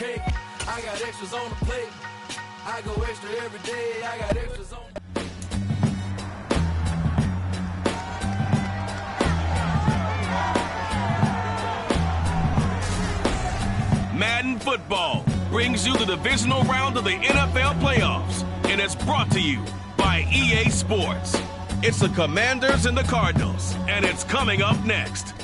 cake. I got extras on the plate. I go extra every day. I got extras on. Madden Football brings you the divisional round of the NFL playoffs, and it's brought to you by EA Sports. It's the Commanders and the Cardinals, and it's coming up next.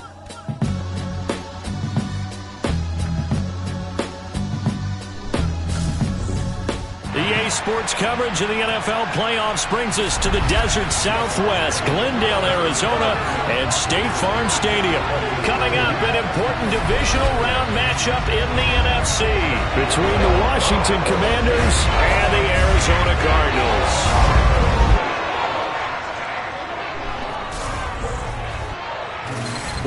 EA Sports coverage of the NFL playoffs brings us to the desert Southwest, Glendale, Arizona, and State Farm Stadium. Coming up, an important divisional round matchup in the NFC between the Washington Commanders and the Arizona Cardinals.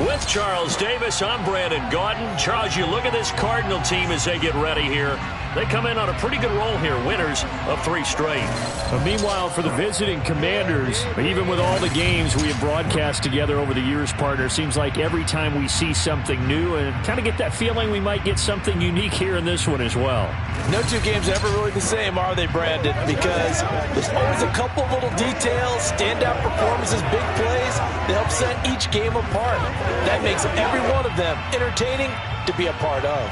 With Charles Davis, I'm Brandon Gaudin. Charles, you look at this Cardinal team as they get ready here. They come in on a pretty good roll here, winners of 3 straight. But meanwhile, for the visiting Commanders, even with all the games we have broadcast together over the years, partner, seems like every time we see something new and kind of get that feeling we might get something unique here in this one as well. No 2 games ever really the same, are they, Brandon? Because there's always a couple little details, standout performances, big plays that help set each game apart. That makes every one of them entertaining to be a part of.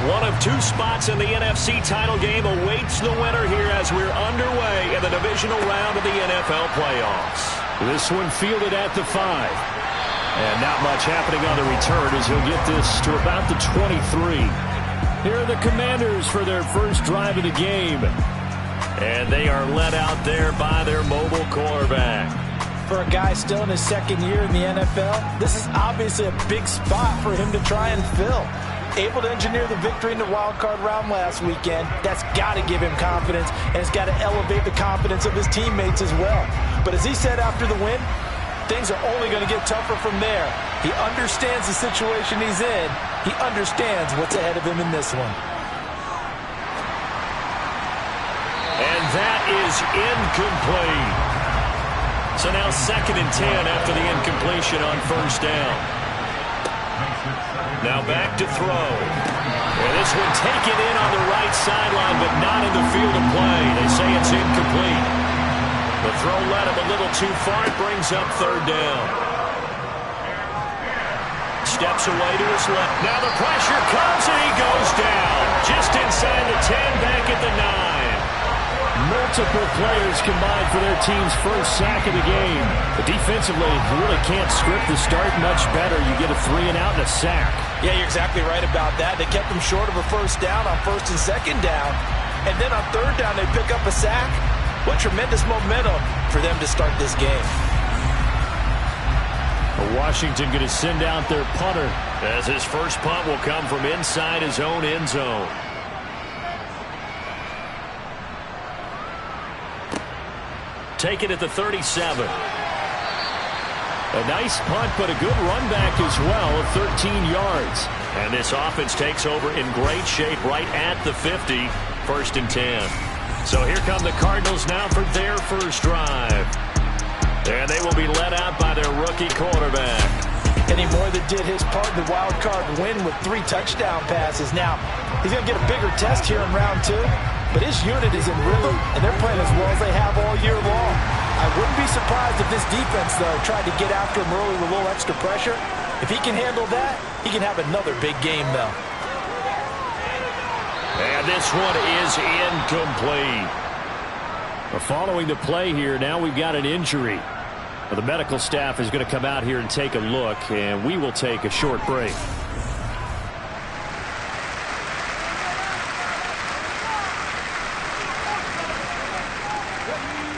One of 2 spots in the NFC title game awaits the winner here as we're underway in the divisional round of the NFL playoffs. This one fielded at the 5. And not much happening on the return as he'll get this to about the 23. Here are the Commanders for their first drive of the game. And they are led out there by their mobile quarterback. For a guy still in his 2nd year in the NFL, this is obviously a big spot for him to try and fill. Able to engineer the victory in the wild card round last weekend. That's got to give him confidence, and it's got to elevate the confidence of his teammates as well. But as he said after the win, things are only going to get tougher from there. He understands the situation he's in. He understands what's ahead of him in this one. And that is incomplete. So now 2nd and 10 after the incompletion on 1st down. Now back to throw. And this one taken in on the right sideline, but not in the field of play. They say it's incomplete. The throw led him a little too far. It brings up 3rd down. Steps away to his left. Now the pressure comes, and he goes down. Just inside the 10, back at the 9. Multiple players combined for their team's first sack of the game. But defensively, you really can't script the start much better. You get a 3 and out and a sack. Yeah, you're exactly right about that. They kept them short of a 1st down on 1st and 2nd down. And then on 3rd down, they pick up a sack. What tremendous momentum for them to start this game. Washington going to send out their punter. As his first punt will come from inside his own end zone. Take it at the 37. A nice punt, but a good run back as well of 13 yards. And this offense takes over in great shape right at the 50, 1st and 10. So here come the Cardinals now for their first drive. And they will be led out by their rookie the wild card win with 3 touchdown passes. Now, he's going to get a bigger test here in round 2, but his unit is in rhythm, and they're playing as well as they have all year long. I wouldn't be surprised if this defense, though, tried to get after him early with a little extra pressure. If he can handle that, he can have another big game, though. And this one is incomplete. Following the play here, now we've got an injury. The medical staff is going to come out here and take a look, and we will take a short break.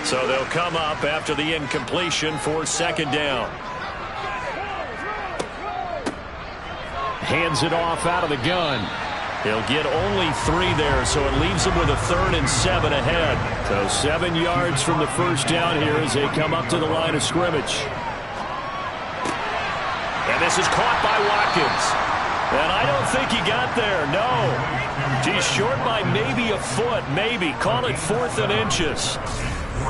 So they'll come up after the incompletion for second down. Hands it off out of the gun. He'll get only 3 there, so it leaves him with a 3rd and 7 ahead. So 7 yards from the first down here as they come up to the line of scrimmage. And this is caught by Watkins. And I don't think he got there, no. He's short by maybe a foot, maybe. Call it 4th and inches.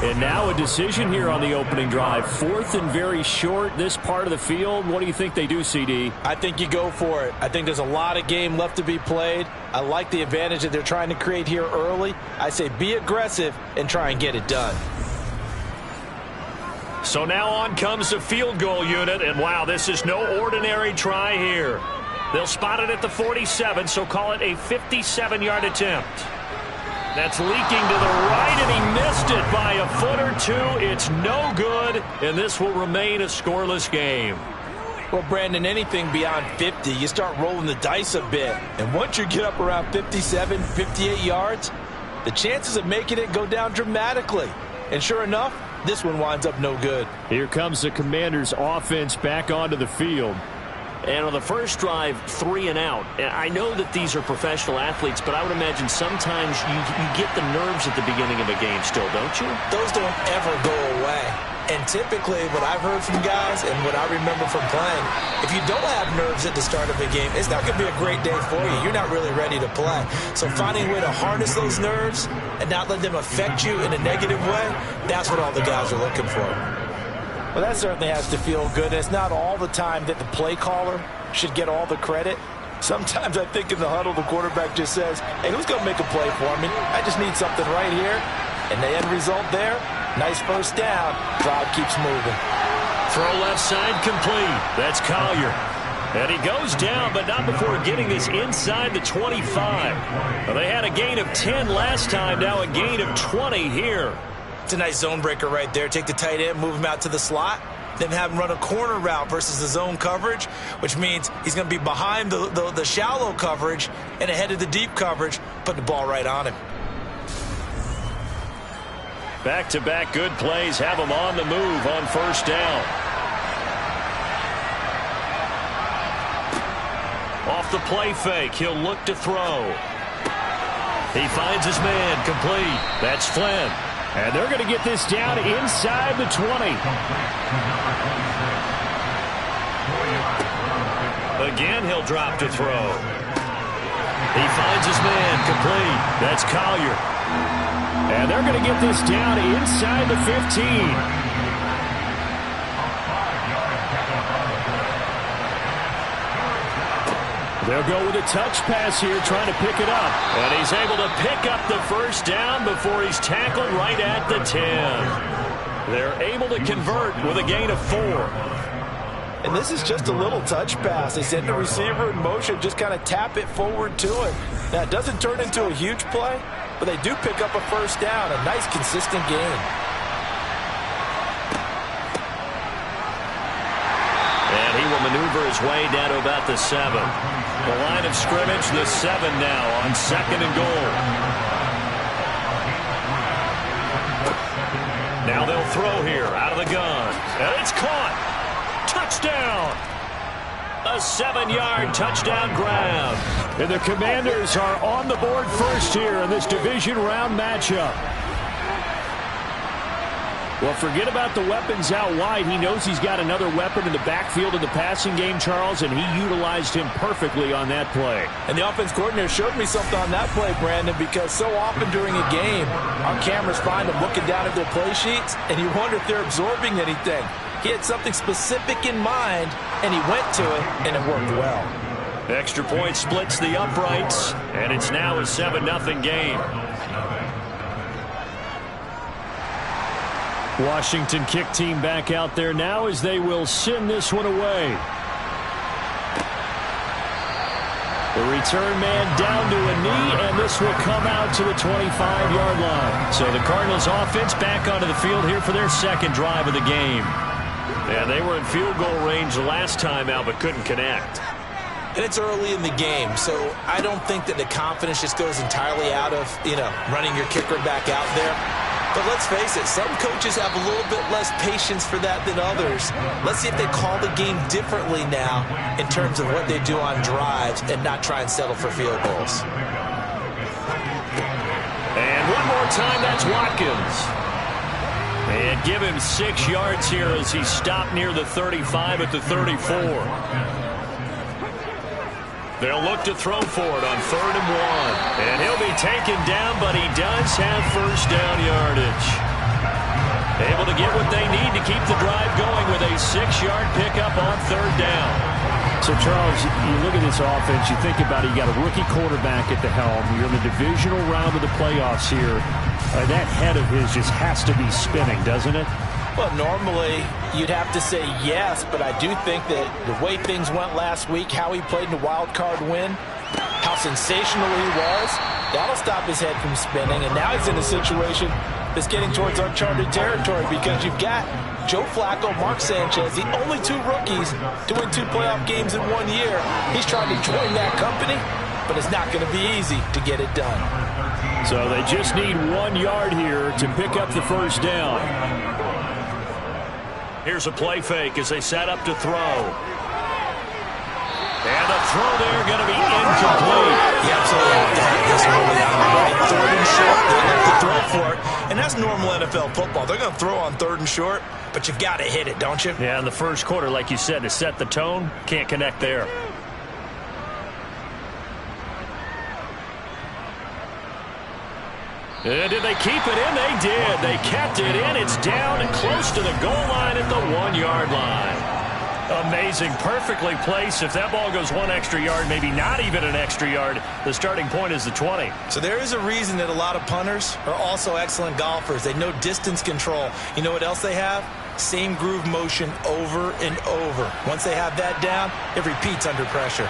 And now a decision here on the opening drive. 4th and very short, this part of the field. What do you think they do, CD? I think you go for it. I think there's a lot of game left to be played. I like the advantage that they're trying to create here early. I say be aggressive and try and get it done. So now on comes the field goal unit, and wow, this is no ordinary try here. They'll spot it at the 47, so call it a 57-yard attempt. That's leaking to the right, and he missed it by a foot or 2. It's no good, and this will remain a scoreless game. Well, Brandon, anything beyond 50, you start rolling the dice a bit. And once you get up around 57, 58 yards, the chances of making it go down dramatically. And sure enough, this one winds up no good. Here comes the Commanders' offense back onto the field. And on the first drive, 3 and out. I know that these are professional athletes, but I would imagine sometimes you get the nerves at the beginning of a game still, don't you? Those don't ever go away. And typically, what I've heard from guys and what I remember from playing, if you don't have nerves at the start of a game, it's not going to be a great day for you. You're not really ready to play. So finding a way to harness those nerves and not let them affect you in a negative way, that's what all the guys are looking for. Well, that certainly has to feel good. It's not all the time that the play caller should get all the credit. Sometimes I think in the huddle, the quarterback just says, hey, who's going to make a play for me? I just need something right here. And the end result there, nice first down. Drive keeps moving. Throw left side complete. That's Collier. And he goes down, but not before getting this inside the 25. Well, they had a gain of 10 last time, now a gain of 20 here. It's a nice zone breaker right there. Take the tight end, move him out to the slot, then have him run a corner route versus the zone coverage, which means he's going to be behind the shallow coverage and ahead of the deep coverage, put the ball right on him. Back-to-back good plays have him on the move on first down. Off the play fake, he'll look to throw. He finds his man, complete. That's Flynn. And they're going to get this down inside the 20. Again, he'll drop to throw. He finds his man, complete. That's Collier. And they're going to get this down inside the 15. They'll go with a touch pass here, trying to pick it up. And he's able to pick up the first down before he's tackled right at the 10. They're able to convert with a gain of 4. And this is just a little touch pass. They send the receiver in motion, just kind of tap it forward to him. Now, it doesn't turn into a huge play, but they do pick up a first down. A nice, consistent gain. And he will maneuver his way down to about the 7. The line of scrimmage, the 7 now on second and goal. Now they'll throw here out of the gun. And it's caught. Touchdown. A 7-yard touchdown grab. And the Commanders are on the board first here in this division round matchup. Well, forget about the weapons out wide. He knows he's got another weapon in the backfield of the passing game, Charles, and he utilized him perfectly on that play. And the offense coordinator showed me something on that play, Brandon, because so often during a game, our cameras find them looking down at their play sheets, and you wonder if they're absorbing anything. He had something specific in mind and he went to it, and it worked well. Extra point splits the uprights, and it's now a 7-0 game. Washington kick team back out there now as they will send this one away. The return man down to a knee, and this will come out to the 25-yard line. So the Cardinals offense back onto the field here for their second drive of the game. Yeah, they were in field goal range last time out, but couldn't connect. And it's early in the game, so I don't think that the confidence just goes entirely out of, running your kicker back out there. But let's face it, some coaches have a little bit less patience for that than others. Let's see if they call the game differently now in terms of what they do on drives and not try and settle for field goals. And one more time, that's Watkins. And give him 6 yards here as he stopped near the 35 at the 34. They'll look to throw for it on 3rd and 1. And he'll be taken down, but he does have first down yardage. Able to get what they need to keep the drive going with a 6-yard pickup on 3rd down. So, Charles, you look at this offense, you think about it, you got a rookie quarterback at the helm. You're in the divisional round of the playoffs here. That head of his just has to be spinning, doesn't it? Well, normally you'd have to say yes, but I do think that the way things went last week, how he played in the wild card win, how sensational he was, that'll stop his head from spinning. And now he's in a situation that's getting towards uncharted territory because you've got Joe Flacco, Mark Sanchez, the only 2 rookies to win 2 playoff games in 1 year. He's trying to join that company, but it's not going to be easy to get it done. So they just need 1 yard here to pick up the first down. Here's a play fake as they set up to throw. And the throw there going to be incomplete. You absolutely have to have this early on, right? 3rd and short, they have to throw for it. And that's normal NFL football. They're going to throw on 3rd and short, but you've got to hit it, don't you? Yeah, in the first quarter, like you said, to set the tone, can't connect there. And did they keep it in? They did. They kept it in. It's down and close to the goal line at the 1-yard line. Amazing. Perfectly placed. If that ball goes 1 extra yard, maybe not even an extra yard, the starting point is the 20. So there is a reason that a lot of punters are also excellent golfers. They know distance control. You know what else they have? Same groove motion over and over. Once they have that down, it repeats under pressure.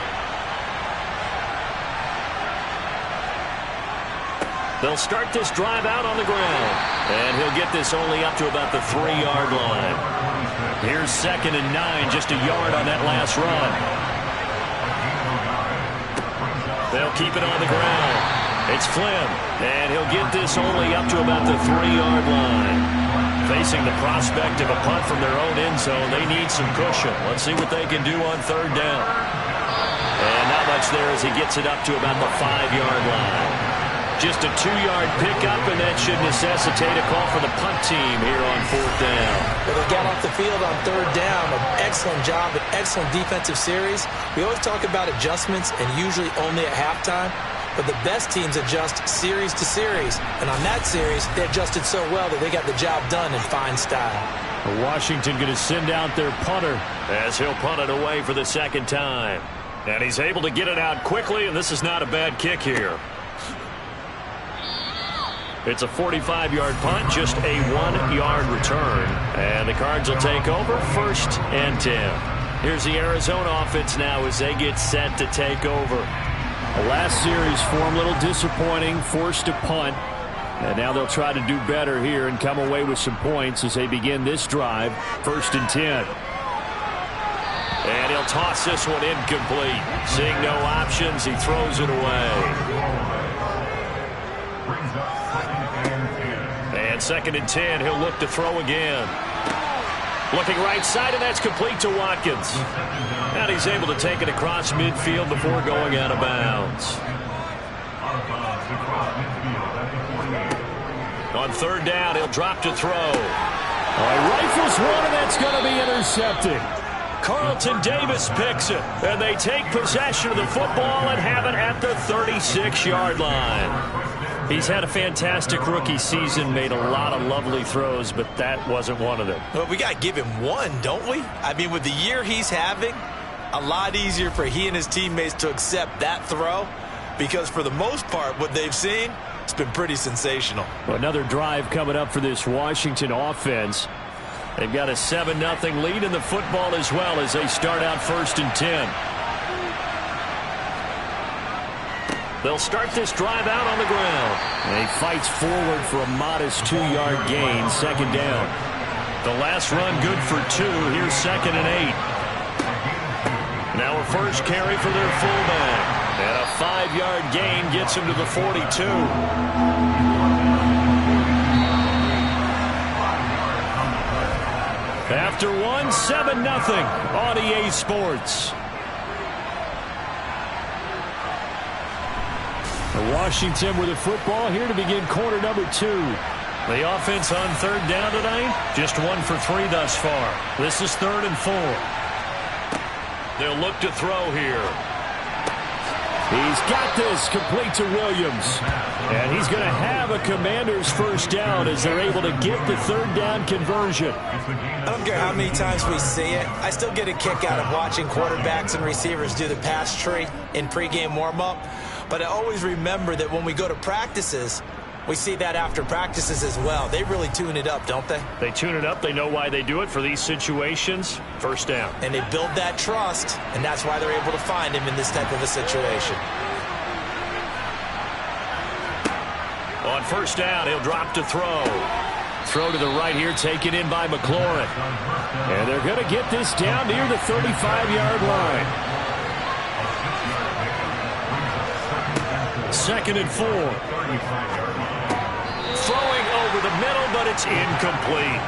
They'll start this drive out on the ground. And he'll get this only up to about the 3-yard line. Here's 2nd and 9, just a yard on that last run. They'll keep it on the ground. It's Flynn, and he'll get this only up to about the 3-yard line. Facing the prospect of a punt from their own end zone, they need some cushion. Let's see what they can do on 3rd down. And not much there as he gets it up to about the 5-yard line. Just a 2-yard pickup, and that should necessitate a call for the punt team here on 4th down. Well, they got off the field on 3rd down. An excellent job, an excellent defensive series. We always talk about adjustments, and usually only at halftime. But the best teams adjust series to series. And on that series, they adjusted so well that they got the job done in fine style. Washington going to send out their punter as he'll punt it away for the 2nd time. And he's able to get it out quickly, and this is not a bad kick here. It's a 45-yard punt, just a 1-yard return. And the Cards will take over 1st and 10. Here's the Arizona offense now as they get set to take over. The last series for them, a little disappointing, forced to punt. And now they'll try to do better here and come away with some points as they begin this drive, 1st and 10. And he'll toss this one incomplete. Seeing no options, he throws it away. And 2nd and 10, he'll look to throw again. Looking right side, and that's complete to Watkins. And he's able to take it across midfield before going out of bounds. On 3rd down, he'll drop to throw. Rifles one, and that's going to be intercepted. Carlton Davis picks it, and they take possession of the football and have it at the 36-yard line. He's had a fantastic rookie season, made a lot of lovely throws, but that wasn't one of them. Well, we got to give him one, don't we? I mean, with the year he's having, a lot easier for he and his teammates to accept that throw, because for the most part, what they've seen, it's been pretty sensational. Well, another drive coming up for this Washington offense. They've got a 7-0 lead in the football as well as they start out 1st and 10. They'll start this drive out on the ground. And he fights forward for a modest 2-yard gain, 2nd down. The last run good for 2. Here's 2nd and 8. Now a first carry for their fullback. And a 5-yard gain gets him to the 42. After 7-0 on EA Sports. Washington with the football here to begin quarter number 2. The offense on 3rd down tonight, just 1 for 3 thus far. This is 3rd and 4. They'll look to throw here. He's got this complete to Williams. And he's going to have a Commanders first down as they're able to get the 3rd down conversion. I don't care how many times we see it. I still get a kick out of watching quarterbacks and receivers do the pass tree in pregame warm-up. But I always remember that when we go to practices, we see that after practices as well. They really tune it up, don't they? They tune it up. They know why they do it for these situations. First down. And they build that trust, and that's why they're able to find him in this type of a situation. On first down, he'll drop to throw. Throw to the right here, taken in by McLaurin. And they're going to get this down near the 35-yard line. 2nd and 4. Throwing over the middle, but it's incomplete.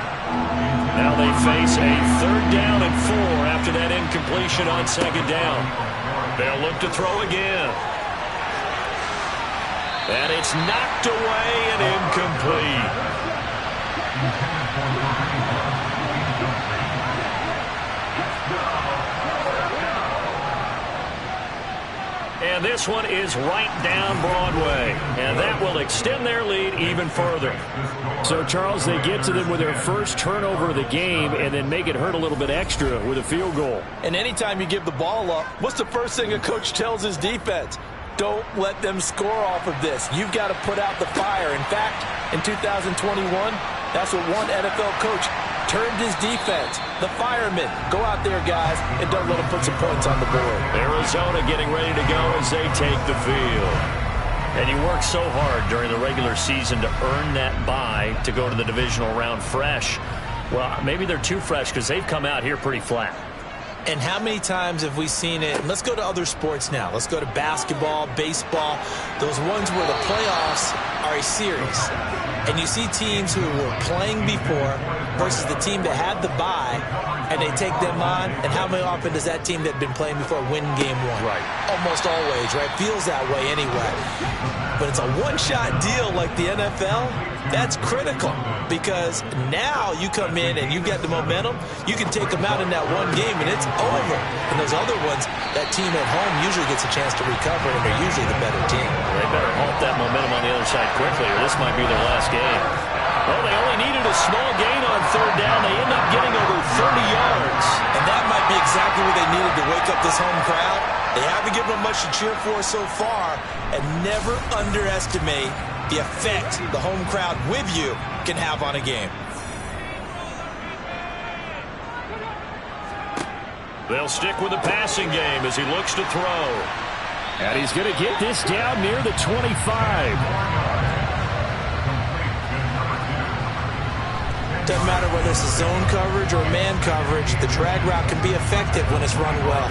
Now they face a 3rd down and 4 after that incompletion on 2nd down. They'll look to throw again. And it's knocked away and incomplete. And this one is right down Broadway. And that will extend their lead even further. So, Charles, they get to them with their first turnover of the game and then make it hurt a little bit extra with a field goal. And anytime you give the ball up, what's the first thing a coach tells his defense? Don't let them score off of this. You've got to put out the fire. In fact, in 2021, that's what one NFL coach turned his defense. The firemen. Go out there, guys, and don't let them put some points on the board. Arizona getting ready to go as they take the field. And you work so hard during the regular season to earn that bye to go to the divisional round fresh. Well, maybe they're too fresh because they've come out here pretty flat. And how many times have we seen it? Let's go to other sports now. Let's go to basketball, baseball, those ones where the playoffs are a series. And you see teams who were playing before versus the team that had the bye, and they take them on. And how many often does that team that had been playing before win game 1? Right. Almost always, right? Feels that way anyway. But it's a one-shot deal like the NFL. That's critical because now you come in and you get the momentum. You can take them out in that one game and it's over. And those other ones, that team at home usually gets a chance to recover and they're usually the better team. They better halt that momentum on the other side quickly or this might be their last game. Well, they only needed a small gain on 3rd down. They end up getting over 30 yards. And that might be exactly what they needed to wake up this home crowd. They haven't given them much to cheer for so far, and never underestimate the effect the home crowd with you can have on a game. They'll stick with the passing game as he looks to throw. And he's going to get this down near the 25. Doesn't matter whether it's a zone coverage or man coverage, the drag route can be effective when it's run well.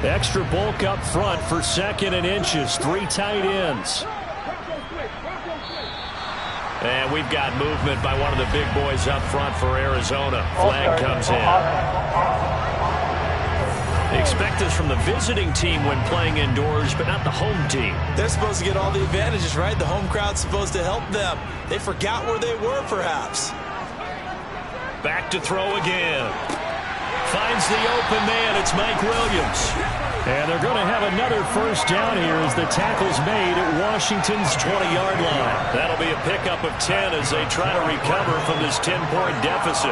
Extra bulk up front for 2nd and inches. 3 tight ends. And we've got movement by one of the big boys up front for Arizona. Flag comes in. They expect this from the visiting team when playing indoors, but not the home team. They're supposed to get all the advantages, right? The home crowd's supposed to help them. They forgot where they were, perhaps. Back to throw again. Finds the open man. It's Mike Williams. And they're going to have another first down here as the tackle's made at Washington's 20-yard line. That'll be a pickup of 10 as they try to recover from this 10-point deficit.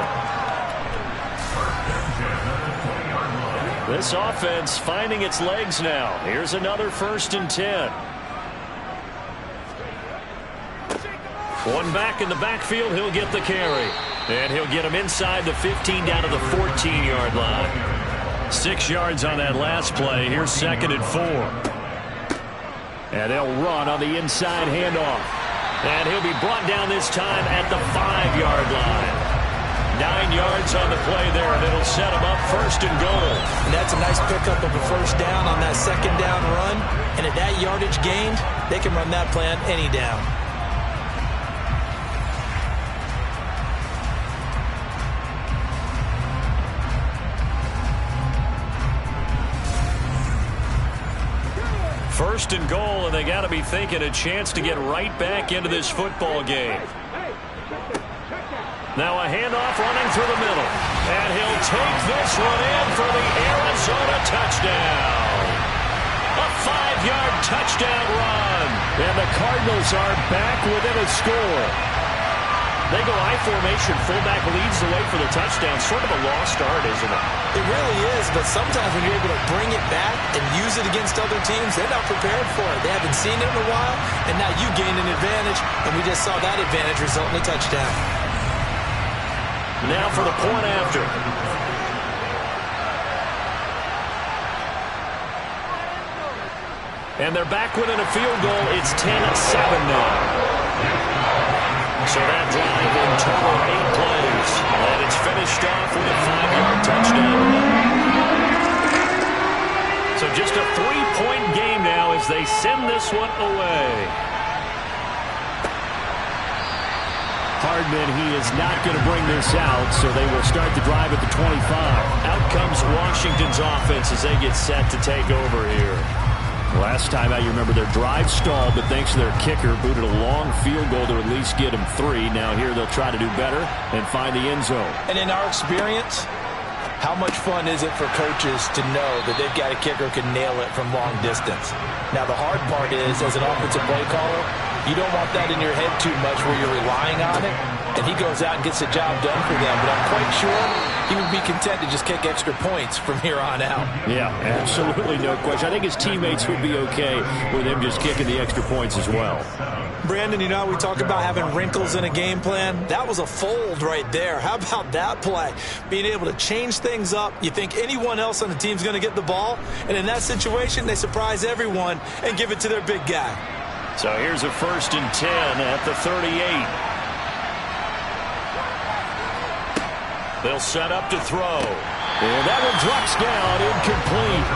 This offense finding its legs now. Here's another 1st and 10. One back in the backfield, he'll get the carry. And he'll get him inside the 15 down to the 14-yard line. 6 yards on that last play. Here's 2nd and 4. And they'll run on the inside handoff. And he'll be brought down this time at the 5-yard line. 9 yards on the play there, and it'll set him up 1st and goal. And that's a nice pickup of a 1st down on that 2nd down run. And at that yardage gained, they can run that play on any down. First and goal, and they got to be thinking a chance to get right back into this football game. Now a handoff running through the middle. And he'll take this one in for the Arizona touchdown. A 5-yard touchdown run. And the Cardinals are back within a score. They go I formation. Fullback leads the way for the touchdown. Sort of a lost art, isn't it? It really is, but sometimes when you're able to bring it back and use it against other teams, they're not prepared for it. They haven't seen it in a while, and now you gain an advantage, and we just saw that advantage result in a touchdown. Now for the point after. And they're back within a field goal. It's 10-7 now. So that drive in total 8 plays. And it's finished off with a 5-yard touchdown. So just a 3-point game now as they send this one away. Hardman, he is not going to bring this out, so they will start the drive at the 25. Out comes Washington's offense as they get set to take over here. Last time out, you remember their drive stalled, but thanks to their kicker, booted a long field goal to at least get them 3. Now here they'll try to do better and find the end zone. And in our experience, how much fun is it for coaches to know that they've got a kicker who can nail it from long distance? Now the hard part is, as an offensive play caller, you don't want that in your head too much where you're relying on it, and he goes out and gets the job done for them. But I'm quite sure he would be content to just kick extra points from here on out. Yeah, absolutely no question. I think his teammates would be okay with him just kicking the extra points as well. Brandon, you know, we talk about having wrinkles in a game plan. That was a fold right there. How about that play? Being able to change things up. You think anyone else on the team's going to get the ball, and in that situation, they surprise everyone and give it to their big guy. So here's a 1st and 10 at the 38. They'll set up to throw. And that one drops down, incomplete.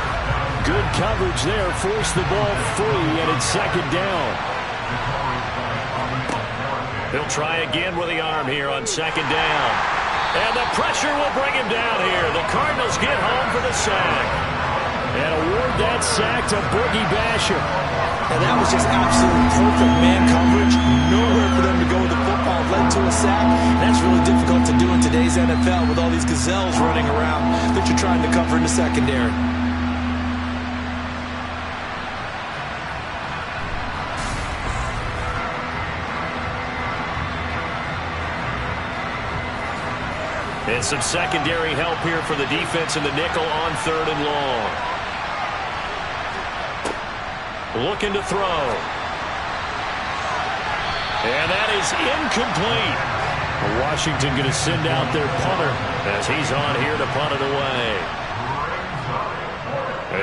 Good coverage there, forced the ball free, and it's 2nd down. He'll try again with the arm here on 2nd down. And the pressure will bring him down here. The Cardinals get home for the sack. And award that sack to Boogie Basham. And that was just absolutely perfect man coverage. Nowhere for them to go with the football. Led to a sack. That's really difficult to do in today's NFL with all these gazelles running around that you're trying to cover in the secondary. And some secondary help here for the defense in the nickel on 3rd and long. Looking to throw. And that is incomplete. Washington going to send out their punter as he's on here to punt it away.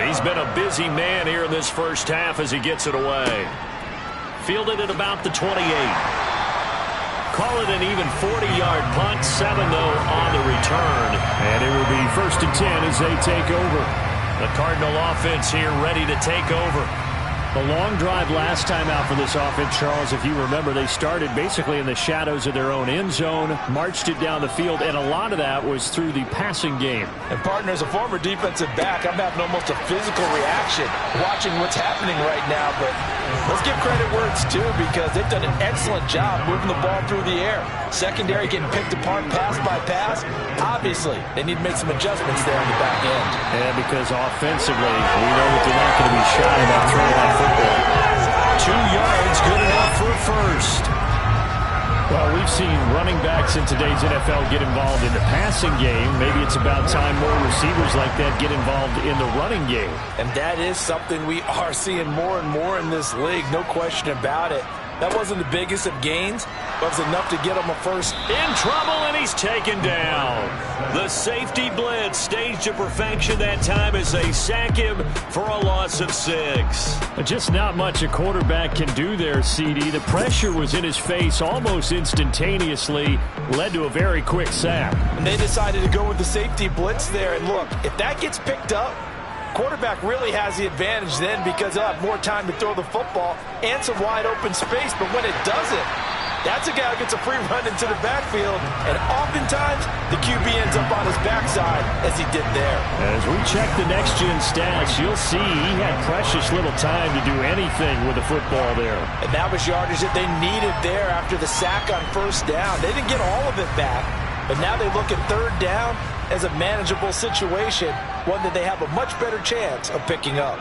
He's been a busy man here in this first half as he gets it away. Fielded at about the 28. Call it an even 40-yard punt. 7, though, on the return. And it will be 1st and 10 as they take over. The Cardinal offense here ready to take over. The long drive last time out for this offense, Charles, if you remember, they started basically in the shadows of their own end zone, marched it down the field, and a lot of that was through the passing game. And, partner, as a former defensive back, I'm having almost a physical reaction watching what's happening right now. But Let's give credit where it's due because they've done an excellent job moving the ball through the air. Secondary getting picked apart pass by pass. Obviously, they need to make some adjustments there on the back end. And because offensively, we know that they're not going to be shy about throwing that football. 2 yards, good enough for a first. Well, we've seen running backs in today's NFL get involved in the passing game. Maybe it's about time more receivers like that get involved in the running game. And that is something we are seeing more and more in this league, no question about it. That wasn't the biggest of gains, but it was enough to get him a first. In trouble, and he's taken down. The safety blitz staged to perfection that time as they sack him for a loss of 6. Just not much a quarterback can do there, CD. The pressure was in his face almost instantaneously, led to a very quick sack. And they decided to go with the safety blitz there. And look, if that gets picked up, quarterback really has the advantage then because he'll have more time to throw the football and some wide open space. But when it doesn't, that's a guy who gets a free run into the backfield. And oftentimes, the QB ends up on his backside as he did there. As we check the next-gen stats, you'll see he had precious little time to do anything with the football there. And that was yardage that they needed there after the sack on first down. They didn't get all of it back, but now they look at third down as a manageable situation, one that they have a much better chance of picking up.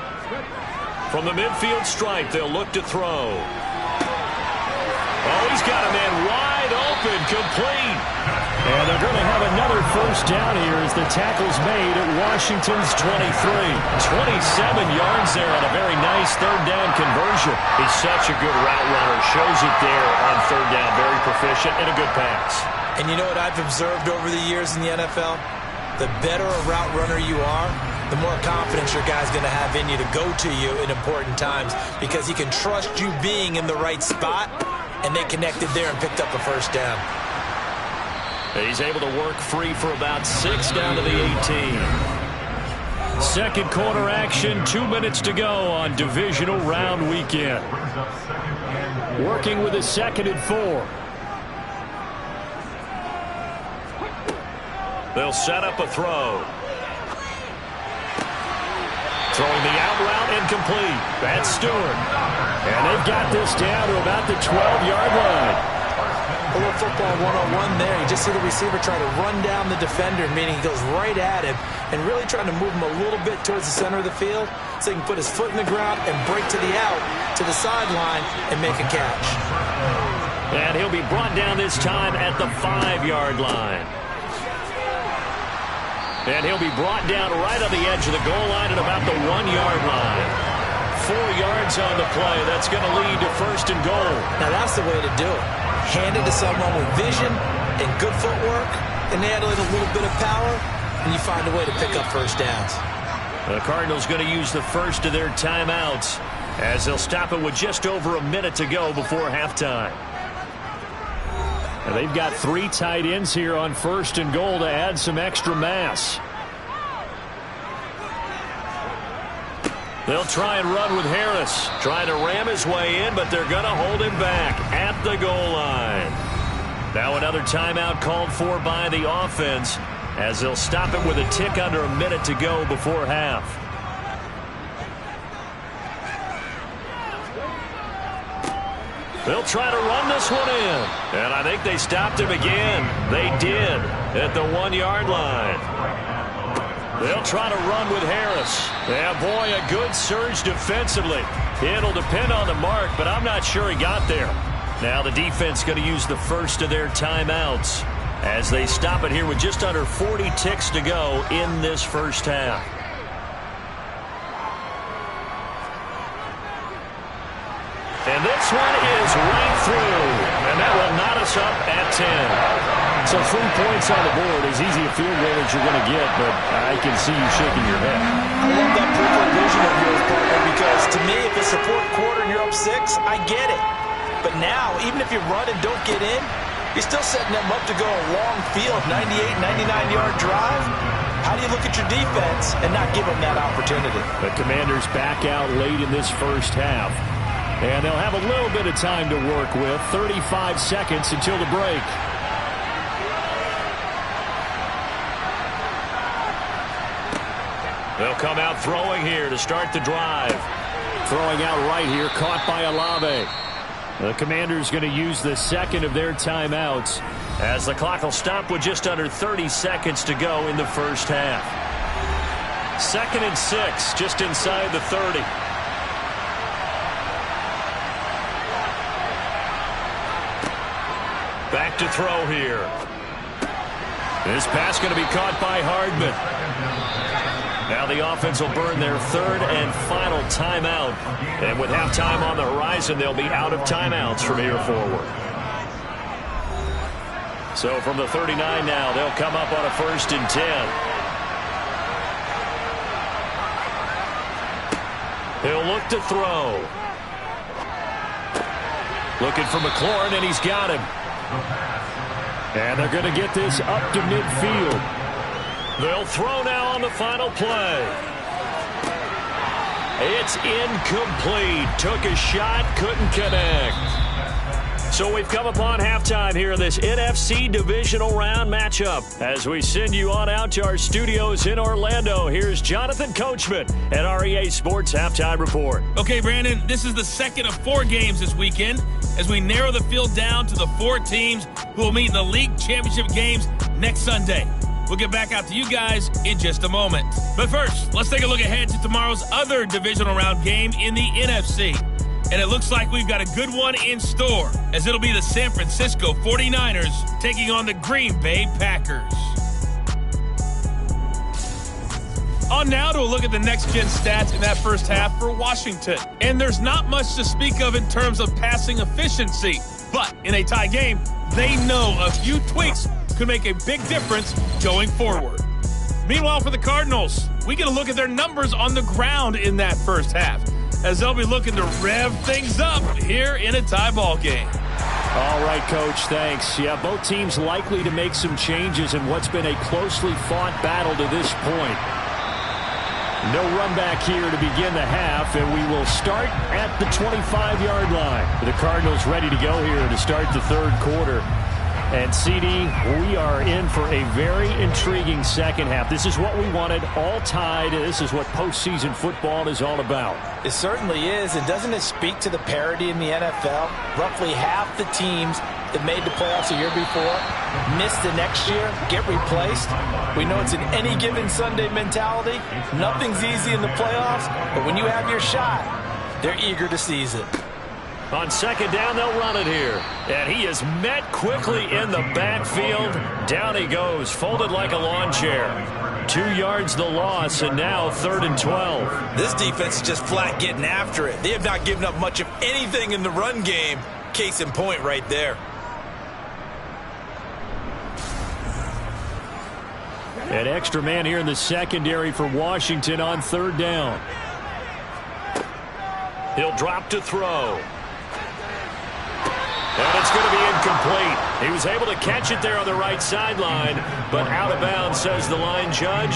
From the midfield stripe, they'll look to throw. Oh, he's got a man wide open, complete. And they're going to have another first down here as the tackle's made at Washington's 23. 27 yards there on a very nice third down conversion. He's such a good route runner. Shows it there on third down. Very proficient and a good pass. And you know what I've observed over the years in the NFL? The better a route runner you are, the more confidence your guy's going to have in you to go to you in important times because he can trust you being in the right spot, and they connected there and picked up a first down. He's able to work free for about 6 down to the 18. Second quarter action, 2 minutes to go on divisional round weekend. Working with a 2nd and 4. They'll set up a throw. Throwing the out route incomplete. That's Stewart. And they've got this down to about the 12-yard line. A little football one-on-one there. You just see the receiver try to run down the defender, meaning he goes right at him and really trying to move him a little bit towards the center of the field so he can put his foot in the ground and break to the out, to the sideline, and make a catch. And he'll be brought down this time at the 5-yard line. And he'll be brought down right on the edge of the goal line at about the 1-yard line. 4 yards on the play. That's going to lead to first and goal. Now that's the way to do it. Hand it to someone with vision and good footwork, and add a little bit of power, and you find a way to pick up first downs. The Cardinals going to use the first of their timeouts as they'll stop it with just over a minute to go before halftime. And they've got 3 tight ends here on first and goal to add some extra mass. They'll try and run with Harris. Trying to ram his way in, but they're going to hold him back at the goal line. Now another timeout called for by the offense as they'll stop it with a tick under a minute to go before half. They'll try to run this one in. And I think they stopped him again. They did at the 1-yard line. They'll try to run with Harris. Yeah, boy, a good surge defensively. It'll depend on the mark, but I'm not sure he got there. Now the defense going to use the first of their timeouts as they stop it here with just under 40 ticks to go in this first half. And this one is right through. And that will knot us up at 10. So 3 points on the board, as easy a field goal as you're going to get, but I can see you shaking your head. I love that peripheral vision of yours, partner, because to me, if it's the 4th quarter and you're up 6, I get it. But now, even if you run and don't get in, you're still setting them up to go a long field, 98, 99-yard drive. How do you look at your defense and not give them that opportunity? The Commanders back out late in this first half. And they'll have a little bit of time to work with. 35 seconds until the break. They'll come out throwing here to start the drive. Throwing out right here, caught by Olave. The Commanders going to use the second of their timeouts as the clock will stop with just under 30 seconds to go in the first half. 2nd and 6, just inside the 30. Back to throw here. This pass going to be caught by Hardman. Now the offense will burn their 3rd and final timeout. And with halftime on the horizon, they'll be out of timeouts from here forward. So from the 39 now, they'll come up on a 1st and 10. He'll look to throw. Looking for McLaurin, and he's got him. And they're going to get this up to midfield. They'll throw now on the final play. It's incomplete. Took a shot, couldn't connect. So we've come upon halftime here in this NFC divisional round matchup. As we send you on out to our studios in Orlando, here's Jonathan Coachman at our EA Sports Halftime Report. Okay, Brandon, this is the second of 4 games this weekend as we narrow the field down to the 4 teams who will meet in the league championship games next Sunday. We'll get back out to you guys in just a moment. But first, let's take a look ahead to tomorrow's other divisional round game in the NFC. And it looks like we've got a good one in store, as it'll be the San Francisco 49ers taking on the Green Bay Packers. On now to a look at the next-gen stats in that first half for Washington. And there's not much to speak of in terms of passing efficiency. But in a tie game, they know a few tweaks could make a big difference going forward. Meanwhile, for the Cardinals, we get a look at their numbers on the ground in that first half, as they'll be looking to rev things up here in a tie ball game. All right, Coach, thanks. Yeah, both teams likely to make some changes in what's been a closely fought battle to this point. No run back here to begin the half, and we will start at the 25-yard line. The Cardinals ready to go here to start the 3rd quarter. And, CD, we are in for a very intriguing second half. This is what we wanted, all tied. This is what postseason football is all about. It certainly is. And doesn't it speak to the parity in the NFL? Roughly half the teams that made the playoffs a year before miss the next year, get replaced. We know it's an any given Sunday mentality. Nothing's easy in the playoffs, but when you have your shot, they're eager to seize it. On 2nd down, they'll run it here. And he is met quickly in the backfield. Down he goes, folded like a lawn chair. 2 yards the loss, and now 3rd and 12. This defense is just flat getting after it. They have not given up much of anything in the run game. Case in point right there. An extra man here in the secondary for Washington on 3rd down. He'll drop to throw. And it's going to be incomplete. He was able to catch it there on the right sideline, but out of bounds, says the line judge.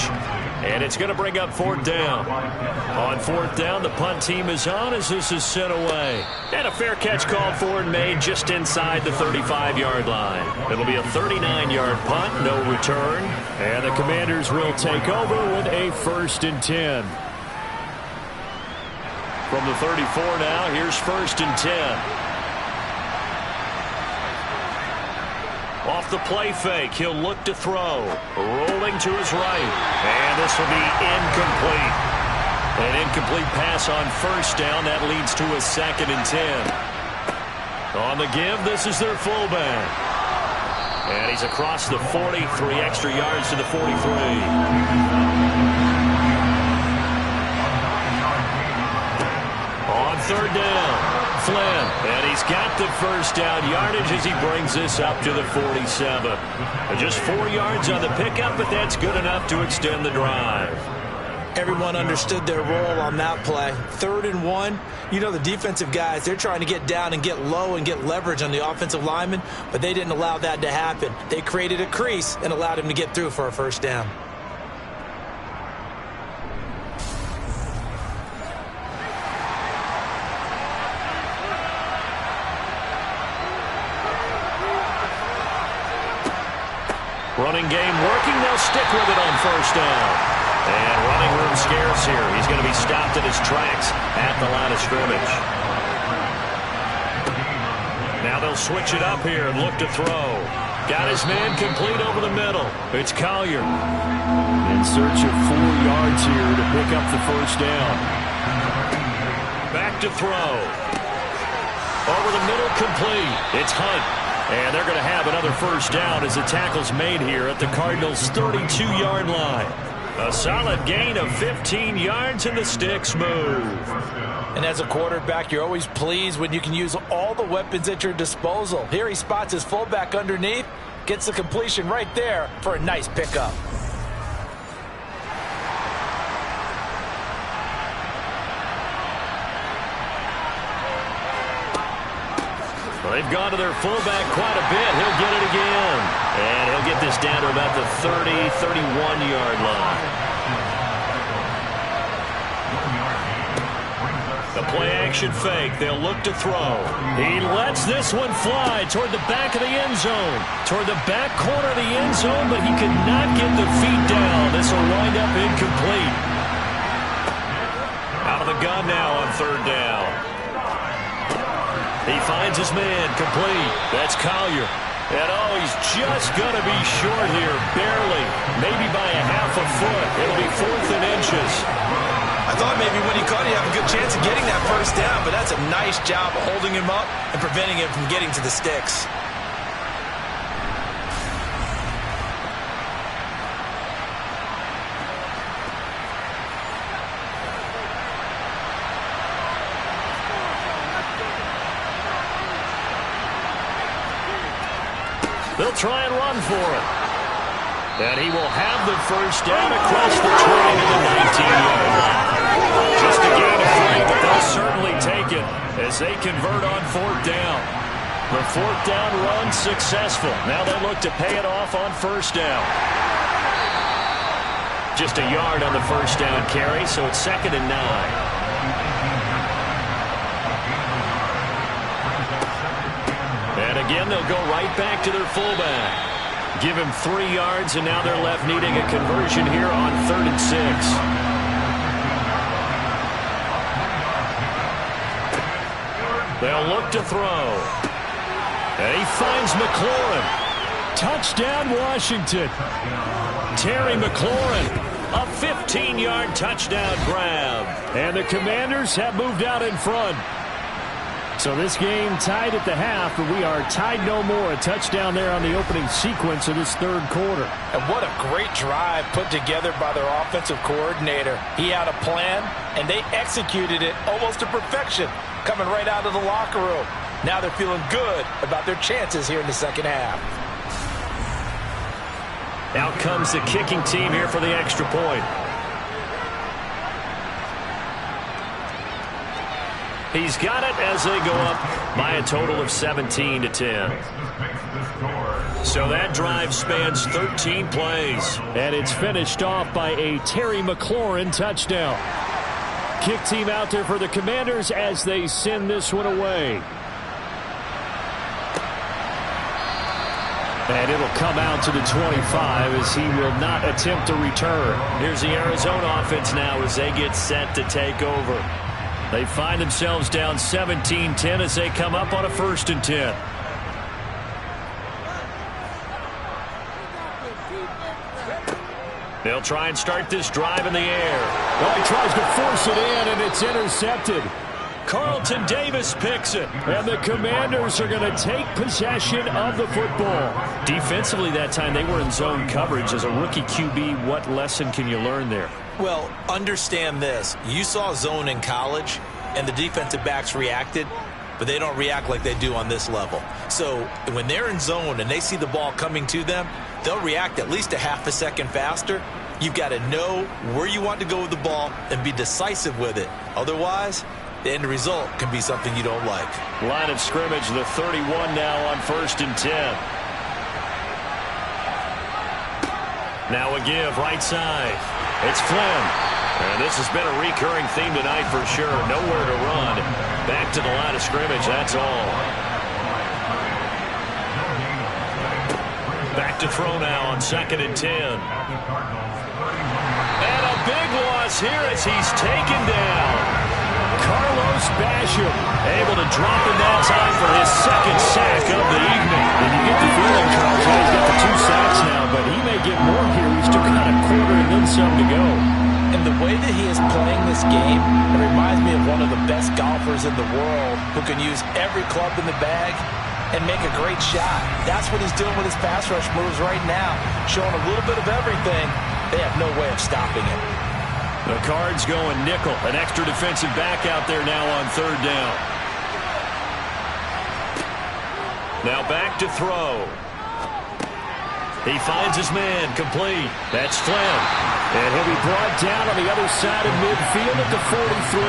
And it's going to bring up 4th down. On 4th down, the punt team is on as this is sent away. And a fair catch called for and made just inside the 35-yard line. It'll be a 39-yard punt, no return. And the Commanders will take over with a 1st and 10. From the 34 now, here's 1st and 10. Off the play fake, he'll look to throw. Rolling to his right. And this will be incomplete. An incomplete pass on 1st down. That leads to a 2nd and 10. On the give, this is their fullback. And he's across the 40, 3 extra yards to the 43. On 3rd down. Flynn, and he's got the 1st down yardage as he brings this up to the 47. Just 4 yards on the pickup, but that's good enough to extend the drive. Everyone understood their role on that play. 3rd and 1. You know, the defensive guys, they're trying to get down and get low and get leverage on the offensive lineman, but they didn't allow that to happen. They created a crease and allowed him to get through for a 1st down. Running game working. They'll stick with it on 1st down. And running room scarce here. He's going to be stopped in his tracks at the line of scrimmage. Now they'll switch it up here and look to throw. Got his man complete over the middle. It's Collier. In search of 4 yards here to pick up the first down. Back to throw. Over the middle, complete. It's Hunt. And they're going to have another first down as the tackle's made here at the Cardinals' 32-yard line. A solid gain of 15 yards and the sticks move. And as a quarterback, you're always pleased when you can use all the weapons at your disposal. Here he spots his fullback underneath, gets the completion right there for a nice pickup. Well, they've gone to their fullback quite a bit. He'll get it again. And he'll get this down to about the 30, 31-yard line. The play-action fake. They'll look to throw. He lets this one fly toward the back of the end zone. Toward the back corner of the end zone, but he could not get the feet down. This will wind up incomplete. Out of the gun now on third down. He finds his man, complete. That's Collier. And he's just going to be short here, barely. Maybe by a half a foot. It'll be 4th and inches. I thought maybe when he caught it, you have a good chance of getting that first down, but that's a nice job of holding him up and preventing him from getting to the sticks. They'll try and run for it. And he will have the first down across the 20 to the 19-yard line. Just a gain of 3, but they'll certainly take it as they convert on 4th down. The 4th down run successful. Now they look to pay it off on first down. Just a yard on the first down carry, so it's 2nd and 9. And again, they'll go right back to their fullback. Give him 3 yards, and now they're left needing a conversion here on 3rd and 6. They'll look to throw. And he finds McLaurin. Touchdown, Washington. Terry McLaurin, a 15-yard touchdown grab. And the Commanders have moved out in front. So this game tied at the half, but we are tied no more. A touchdown there on the opening sequence of this 3rd quarter. And what a great drive put together by their offensive coordinator. He had a plan, and they executed it almost to perfection, coming right out of the locker room. Now they're feeling good about their chances here in the second half. Out comes the kicking team here for the extra point. He's got it as they go up by a total of 17-10. So that drive spans 13 plays. And it's finished off by a Terry McLaurin touchdown. Kick team out there for the Commanders as they send this one away. And it'll come out to the 25 as he will not attempt to return. Here's the Arizona offense now as they get set to take over. They find themselves down 17-10 as they come up on a 1st and 10. They'll try and start this drive in the air. Well, he tries to force it in, and it's intercepted. Carlton Davis picks it. And the Commanders are going to take possession of the football. Defensively that time, they were in zone coverage. As a rookie QB, what lesson can you learn there? Well, understand this. You saw zone in college, and the defensive backs reacted, but they don't react like they do on this level. So when they're in zone and they see the ball coming to them, they'll react at least a half a second faster. You've got to know where you want to go with the ball and be decisive with it. Otherwise, the end result can be something you don't like. Line of scrimmage, the 31 now on 1st and 10. Now a give, right side. It's Flynn. And this has been a recurring theme tonight for sure. Nowhere to run. Back to the line of scrimmage, that's all. Back to throw now on 2nd and 10. And a big loss here as he's taken down. Carlos Basham able to drop in that time for his second sack of the evening. And you get the feeling, Charles, he's got the 2 sacks now, but he may get more here. We've still got a quarter and then some to go. And the way that he is playing this game, it reminds me of one of the best golfers in the world who can use every club in the bag and make a great shot. That's what he's doing with his pass rush moves right now, showing a little bit of everything. They have no way of stopping him. The Cards going nickel. An extra defensive back out there now on 3rd down. Now back to throw. He finds his man, complete. That's Flynn. And he'll be brought down on the other side of midfield at the 43.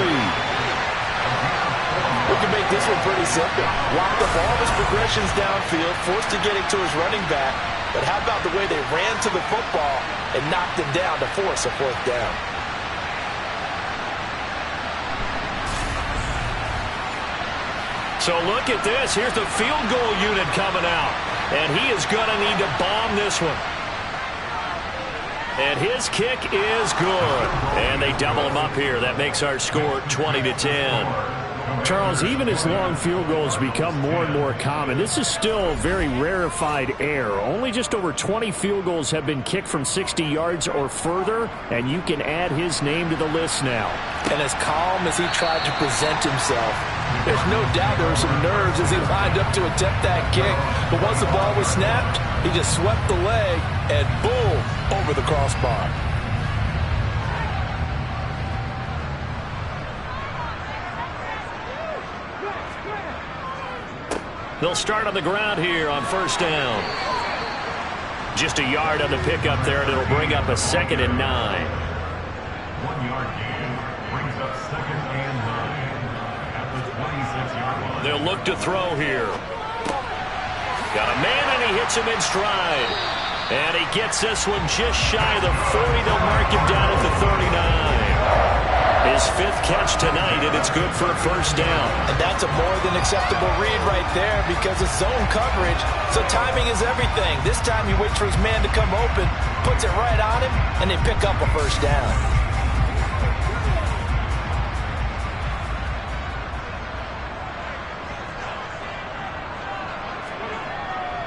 We can make this one pretty simple. Locked up all of his progressions downfield, forced to get it to his running back. But how about the way they ran to the football and knocked him down to force a 4th down? So look at this. Here's the field goal unit coming out. And he is going to need to bomb this one. And his kick is good. And they double him up here. That makes our score 20-10. Charles, even as long field goals become more and more common, this is still very rarefied air. Only just over 20 field goals have been kicked from 60 yards or further, and you can add his name to the list now. And as calm as he tried to present himself, there's no doubt there were some nerves as he lined up to attempt that kick. But once the ball was snapped, he just swept the leg and boom, over the crossbar. They'll start on the ground here on 1st down. Just a yard on the pickup there, and it'll bring up a 2nd and 9. 1-yard gain brings up 2nd and 9 at the 26-yard line. They'll look to throw here. Got a man, and he hits him in stride. And he gets this one just shy of the 40. They'll mark him down at the 39. His 5th catch tonight, and it's good for a 1st down. And that's a more than acceptable read right there because it's zone coverage, so timing is everything. This time he waits for his man to come open, puts it right on him, and they pick up a 1st down.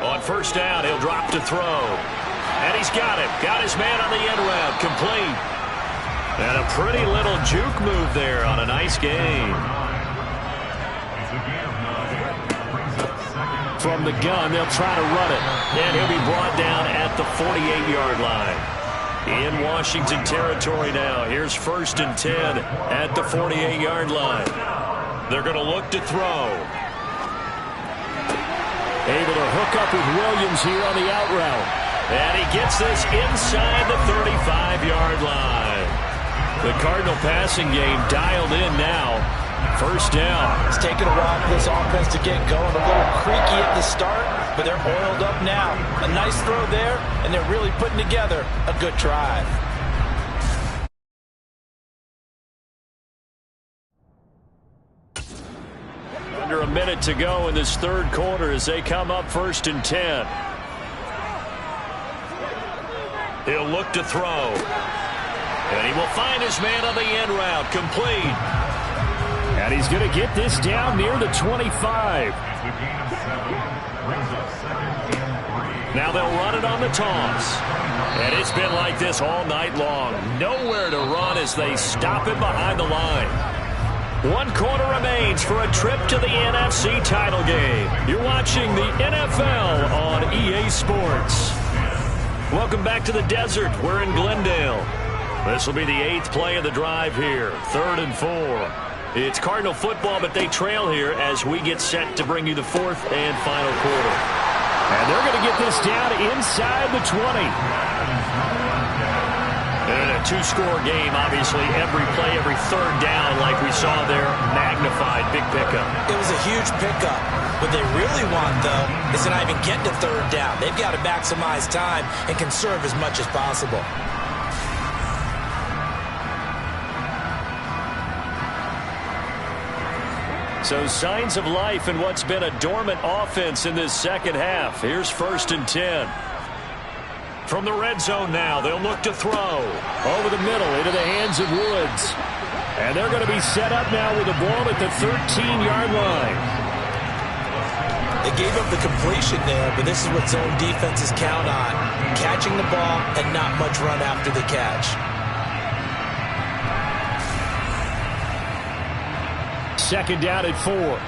On 1st down, he'll drop to throw. And he's got him. Got his man on the end route. Complete. And a pretty little juke move there on a nice game. From the gun, they'll try to run it. And he'll be brought down at the 48-yard line. In Washington territory now. Here's 1st and 10 at the 48-yard line. They're going to look to throw. Able to hook up with Williams here on the out route. And he gets this inside the 35-yard line. The Cardinal passing game dialed in now. 1st down. It's taken a while for this offense to get going. A little creaky at the start, but they're oiled up now. A nice throw there, and they're really putting together a good drive. Under a minute to go in this 3rd quarter as they come up 1st and 10. He'll look to throw. And he will find his man on the end route. Complete. And he's going to get this down near the 25. Now they'll run it on the toss. And it's been like this all night long. Nowhere to run as they stop him behind the line. 1 quarter remains for a trip to the NFC title game. You're watching the NFL on EA Sports. Welcome back to the desert. We're in Glendale. This will be the 8th play of the drive here. 3rd and 4. It's Cardinal football, but they trail here as we get set to bring you the 4th and final quarter. And they're going to get this down inside the 20. And a 2-score game, obviously. Every play, every 3rd down, like we saw there, magnified. Big pickup. It was a huge pickup. What they really want, though, is to not even get to 3rd down. They've got to maximize time and conserve as much as possible. So signs of life in what's been a dormant offense in this 2nd half. Here's 1st and 10. From the red zone now, they'll look to throw. Over the middle, into the hands of Woods. And they're going to be set up now with the ball at the 13-yard line. They gave up the completion there, but this is what zone defenses count on. Catching the ball and not much run after the catch. Second down at 4.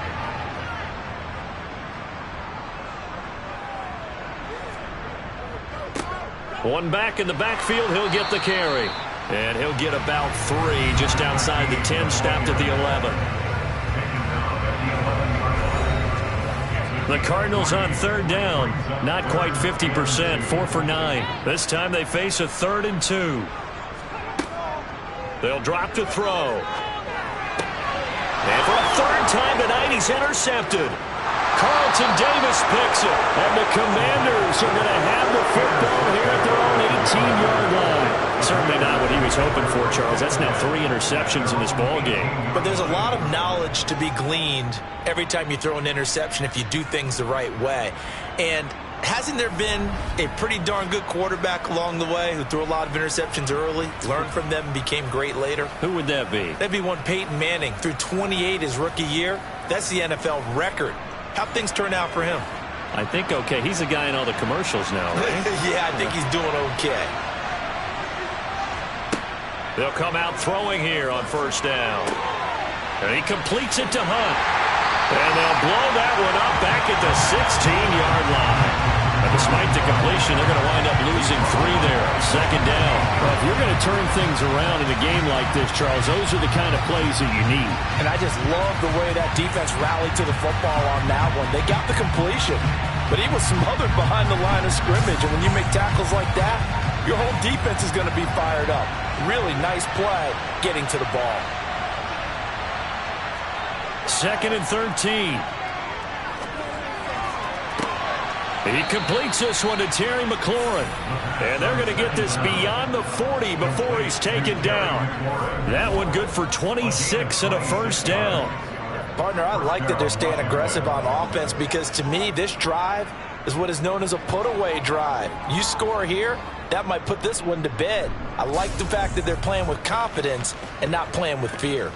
One back in the backfield, he'll get the carry. And he'll get about 3 just outside the 10, stopped at the 11. The Cardinals on third down, not quite 50%, 4 for 9. This time they face a 3rd and 2. They'll drop to throw. And for a 3rd time tonight, he's intercepted. Carlton Davis picks it. And the Commanders are going to have the football here at their own 18-yard line. Certainly not what he was hoping for, Charles. That's now 3 interceptions in this ball game. But there's a lot of knowledge to be gleaned every time you throw an interception if you do things the right way. And hasn't there been a pretty darn good quarterback along the way who threw a lot of interceptions early, learned from them, and became great later? Who would that be? That'd be one Peyton Manning. Threw 28 his rookie year. That's the NFL record. How'd things turn out for him? I think okay. He's the guy in all the commercials now, right? Yeah, I think he's doing okay. They'll come out throwing here on first down. And he completes it to Hunt. And they'll blow that one up back at the 16-yard line. And despite the completion, they're going to wind up losing 3 there. Second down. Well, if you're going to turn things around in a game like this, Charles, those are the kind of plays that you need. And I just love the way that defense rallied to the football on that one. They got the completion, but he was smothered behind the line of scrimmage. And when you make tackles like that, your whole defense is going to be fired up. Really nice play getting to the ball. 2nd and 13. He completes this one to Terry McLaurin. And they're going to get this beyond the 40 before he's taken down. That one good for 26 and a first down. Partner, I like that they're staying aggressive on offense because to me, this drive is what is known as a put-away drive. You score here, that might put this one to bed. I like the fact that they're playing with confidence and not playing with fear.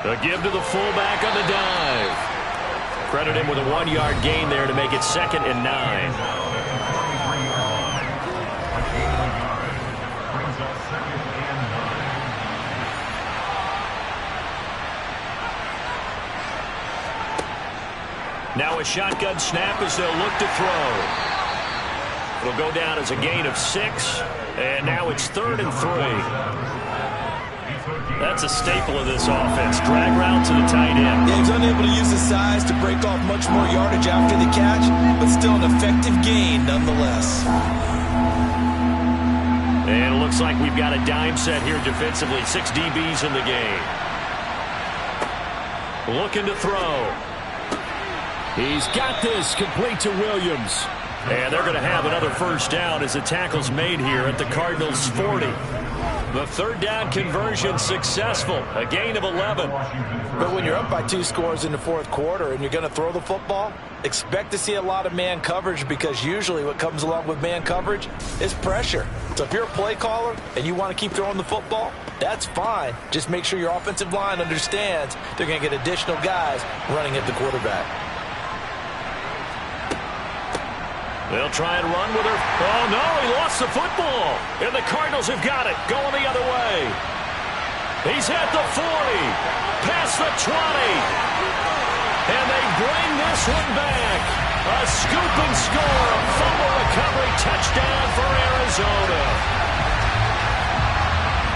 A give to the fullback on the dive. Credit him with a 1-yard gain there to make it 2nd and 9. Now a shotgun snap as they'll look to throw. It'll go down as a gain of 6, and now it's 3rd and 3. That's a staple of this offense. Drag route to the tight end. Yeah, he's unable to use his size to break off much more yardage after the catch, but still an effective gain nonetheless. And it looks like we've got a dime set here defensively. 6 DBs in the game. Looking to throw. He's got this complete to Williams. And they're going to have another first down as the tackle's made here at the Cardinals' 40. The 3rd down conversion successful, a gain of 11. But when you're up by 2 scores in the 4th quarter and you're going to throw the football, expect to see a lot of man coverage because usually what comes along with man coverage is pressure. So if you're a play caller and you want to keep throwing the football, that's fine. Just make sure your offensive line understands they're going to get additional guys running at the quarterback. They'll try and run with her. Oh, no, he lost the football. And the Cardinals have got it, going the other way. He's at the 40, past the 20. And they bring this one back. A scoop and score, a fumble recovery touchdown for Arizona.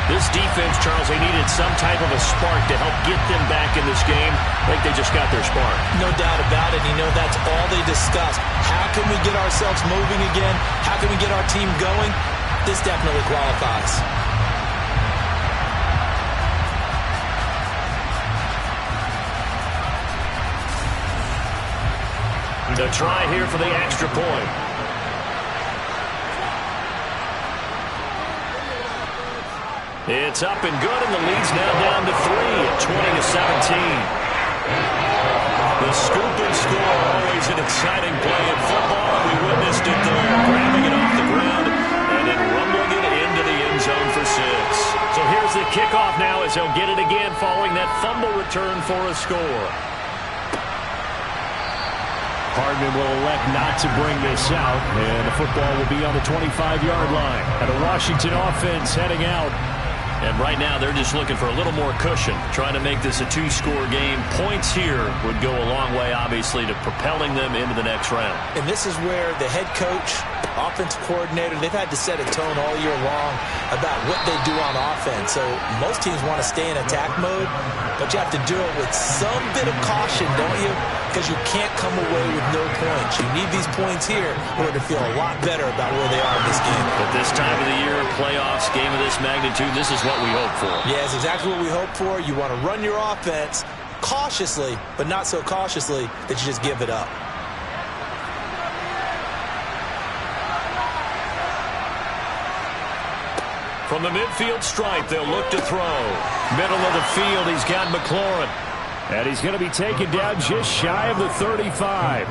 This defense, Charles, they needed some type of a spark to help get them back in this game. I think they just got their spark. No doubt about it. You know, that's all they discussed. How can we get ourselves moving again? How can we get our team going? This definitely qualifies. The try here for the extra point. It's up and good, and the lead's now down to 3 at 20-17. an exciting play in football, and we witnessed it there. Grabbing it off the ground and then rumbling it into the end zone for 6. So here's the kickoff now as they'll get it again following that fumble return for a score. Hardman will elect not to bring this out, and the football will be on the 25-yard line. And the Washington offense heading out. And right now they're just looking for a little more cushion, trying to make this a 2-score game. Points here would go a long way, obviously, to propelling them into the next round. And this is where the head coach, offensive coordinator, they've had to set a tone all year long about what they do on offense. So most teams want to stay in attack mode, but you have to do it with some bit of caution, don't you? Because you can't come away with no points. You need these points here in order to feel a lot better about where they are in this game. At this time of the year, playoffs, game of this magnitude, this is what we hope for. Yeah, it's exactly what we hope for. You want to run your offense cautiously, but not so cautiously that you just give it up. From the midfield stripe, they'll look to throw. Middle of the field, he's got McLaurin. And he's going to be taken down just shy of the 35.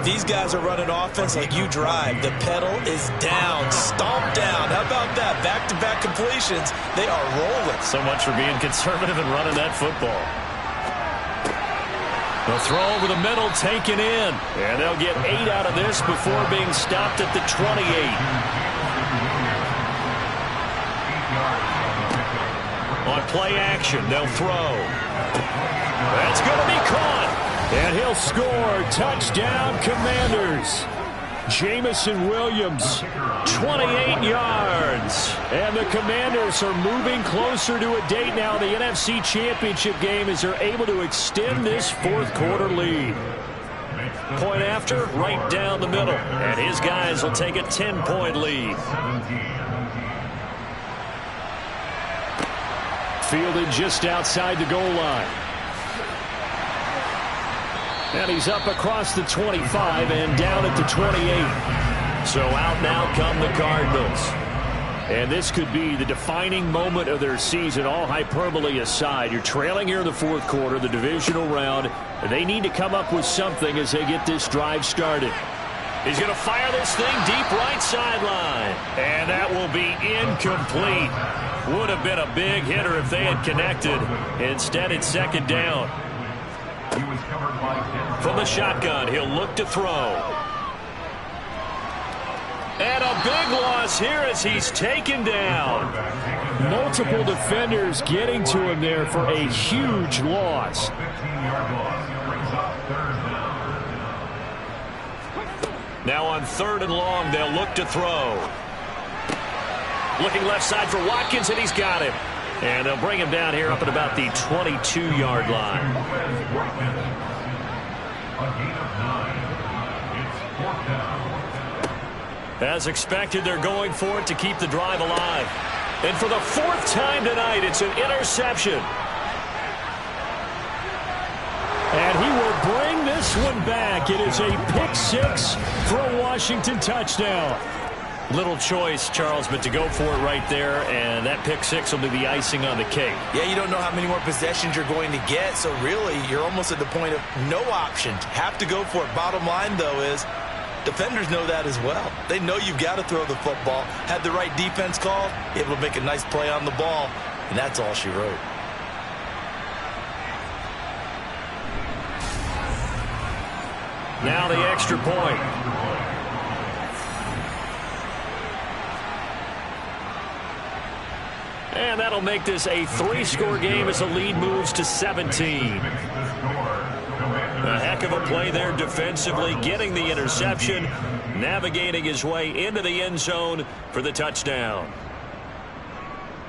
These guys are running offense like you drive. The pedal is down, stomped down. How about that? Back-to-back completions. They are rolling. So much for being conservative and running that football. The throw over the middle, taken in. And they'll get 8 out of this before being stopped at the 28. On play action, they'll throw. That's going to be caught. And he'll score. Touchdown, Commanders. Jamison Williams, 28 yards. And the Commanders are moving closer to a date now in the NFC Championship game as they're able to extend this fourth-quarter lead. Point after, right down the middle. And his guys will take a 10-point lead. Fielded just outside the goal line. And he's up across the 25 and down at the 28. So out now come the Cardinals. And this could be the defining moment of their season, all hyperbole aside. You're trailing here in the fourth quarter, the divisional round, and they need to come up with something as they get this drive started. He's going to fire this thing deep right sideline. And that will be incomplete. Would have been a big hitter if they had connected. Instead, it's second down. From the shotgun, he'll look to throw. And a big loss here as he's taken down. Multiple defenders getting to him there for a huge loss. Now on 3rd and long, they'll look to throw. Looking left side for Watkins, and he's got him. And they'll bring him down here up at about the 22-yard line. As expected, they're going for it to keep the drive alive. And for the 4th time tonight, it's an interception. And he will bring this one back. It is a pick-6 for a Washington touchdown. Little choice, Charles, but to go for it right there, and that pick-6 will be the icing on the cake. Yeah, you don't know how many more possessions you're going to get, so really you're almost at the point of no option. Have to go for it. Bottom line, though, is defenders know that as well. They know you've got to throw the football. Had the right defense call, able to make a nice play on the ball, and that's all she wrote. Now the extra point. And that'll make this a 3-score game as the lead moves to 17. A heck of a play there defensively, getting the interception, navigating his way into the end zone for the touchdown.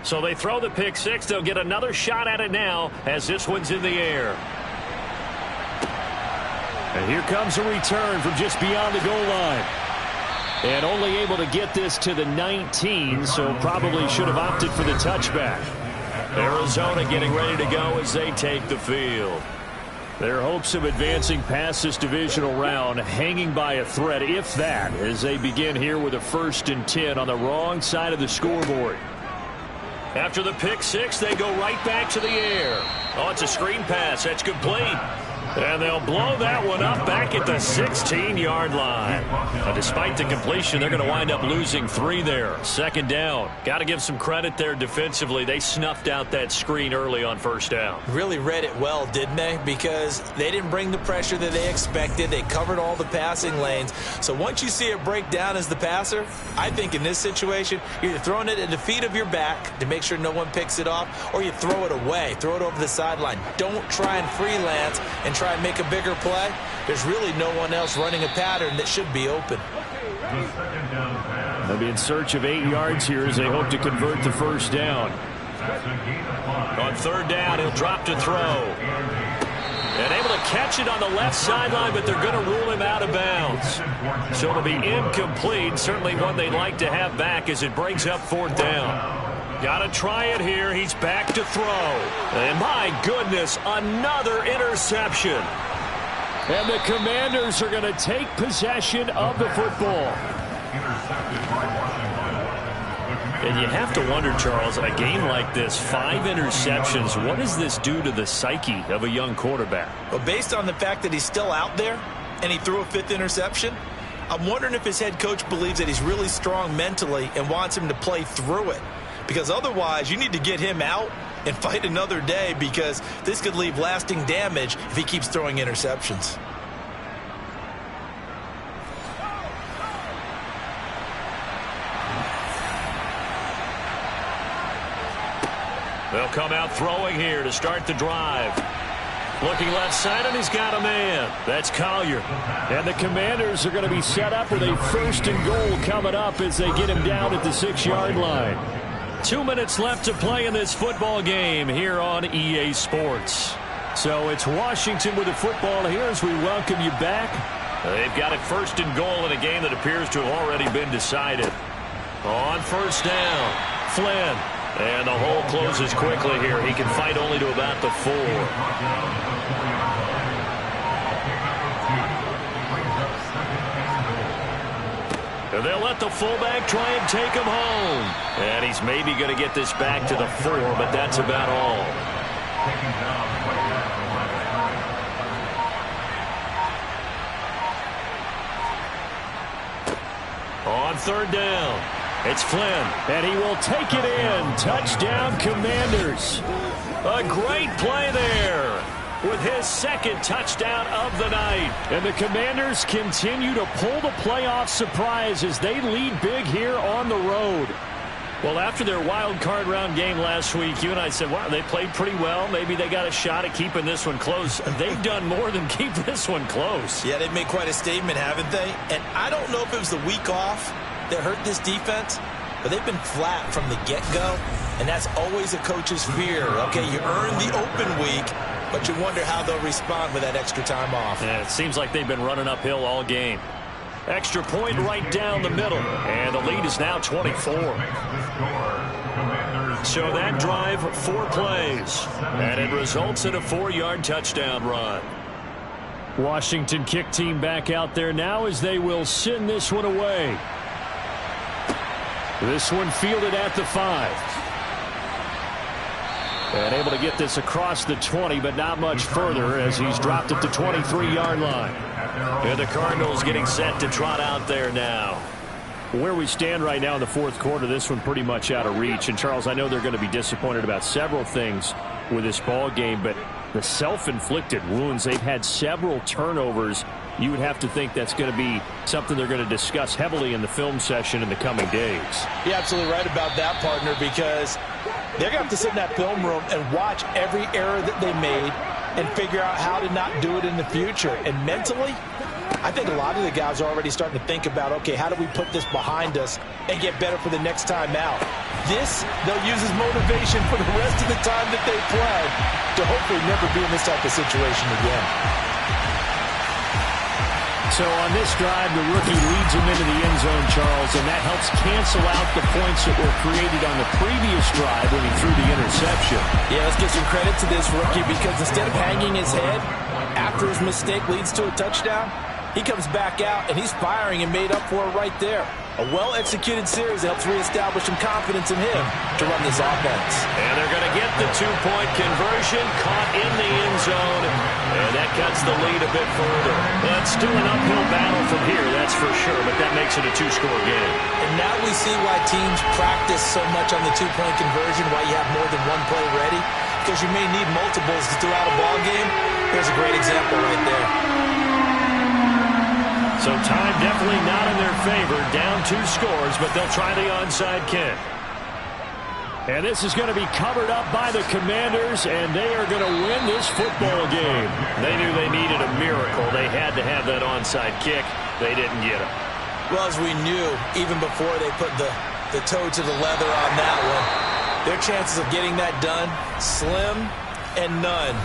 So they throw the pick-6. They'll get another shot at it now as this one's in the air. And here comes a return from just beyond the goal line. And only able to get this to the 19, so probably should have opted for the touchback. Arizona getting ready to go as they take the field. Their hopes of advancing past this divisional round hanging by a thread, if that, as they begin here with a 1st and 10 on the wrong side of the scoreboard. After the pick-6, they go right back to the air. Oh, it's a screen pass. That's complete. And they'll blow that one up back at the 16-yard line. Despite the completion, they're going to wind up losing 3 there. 2nd down. Got to give some credit there defensively. They snuffed out that screen early on 1st down. Really read it well, didn't they? Because they didn't bring the pressure that they expected. They covered all the passing lanes. So once you see it break down as the passer, I think in this situation, you're either throwing it at the feet of your back to make sure no one picks it off, or you throw it away. Throw it over the sideline. Don't try and freelance and try and make a bigger play. There's really no one else running a pattern that should be open. They'll be in search of 8 yards here as they hope to convert the 1st down. On 3rd down, he'll drop to throw. And able to catch it on the left sideline, but they're going to rule him out of bounds. So it'll be incomplete. Certainly one they'd like to have back as it brings up 4th down. Got to try it here. He's back to throw. And my goodness, another interception. And the Commanders are going to take possession of the football. And you have to wonder, Charles, in a game like this, 5 interceptions, what does this do to the psyche of a young quarterback? Well, based on the fact that he's still out there and he threw a 5th interception, I'm wondering if his head coach believes that he's really strong mentally and wants him to play through it. Because otherwise, you need to get him out and fight another day, because this could leave lasting damage if he keeps throwing interceptions. They'll come out throwing here to start the drive. Looking left side, and he's got a man. That's Collier. And the Commanders are going to be set up with a 1st and goal coming up as they get him down at the 6-yard line. 2 minutes left to play in this football game here on EA Sports. So it's Washington with the football here as we welcome you back. They've got it 1st and goal in a game that appears to have already been decided. On 1st down, Flynn. And the hole closes quickly here. He can fight only to about the 4. And they'll let the fullback try and take him home. And he's maybe going to get this back to the 4, but that's about all. On 3rd down, it's Flynn. And he will take it in. Touchdown, Commanders. A great play there with his 2nd touchdown of the night. And the Commanders continue to pull the playoff surprise as they lead big here on the road. Well, after their wild card round game last week, you and I said, wow, they played pretty well. Maybe they got a shot at keeping this one close. They've done more than keep this one close. Yeah, they've made quite a statement, haven't they? And I don't know if it was the week off that hurt this defense, but they've been flat from the get-go, and that's always a coach's fear. Okay, you earn the open week, but you wonder how they'll respond with that extra time off. Yeah, it seems like they've been running uphill all game. Extra point right down the middle, and the lead is now 24. So that drive, 4 plays, and it results in a 4-yard touchdown run. Washington kick team back out there now as they will send this one away. This one fielded at the 5. And able to get this across the 20, but not much further as he's dropped at the 23-yard line. And the Cardinals getting set to trot out there now. Where we stand right now in the 4th quarter, this one pretty much out of reach. And, Charles, I know they're going to be disappointed about several things with this ball game, but the self-inflicted wounds, they've had several turnovers. You would have to think that's going to be something they're going to discuss heavily in the film session in the coming days. You're absolutely right about that, partner, because they're going to have to sit in that film room and watch every error that they made and figure out how to not do it in the future. And mentally, I think a lot of the guys are already starting to think about, okay, how do we put this behind us and get better for the next time out? This, they'll use as motivation for the rest of the time that they play to hopefully never be in this type of situation again. So on this drive, the rookie leads him into the end zone, Charles, and that helps cancel out the points that were created on the previous drive when he threw the interception. Yeah, let's give some credit to this rookie, because instead of hanging his head after his mistake leads to a touchdown, he comes back out and he's firing and made up for it right there. A well-executed series helps reestablish some confidence in him to run this offense. And they're going to get the two-point conversion, caught in the end zone, and that cuts the lead a bit further. But still an uphill battle from here, that's for sure, but that makes it a two-score game. And now we see why teams practice so much on the two-point conversion, why you have more than one play ready, because you may need multiples throughout a ball game. Here's a great example right there. So time definitely not in their favor. Down 2 scores, but they'll try the onside kick. And this is going to be covered up by the Commanders, and they are going to win this football game. They knew they needed a miracle. They had to have that onside kick. They didn't get it. Well, as we knew, even before they put the toe to the leather on that one, their chances of getting that done, slim and none.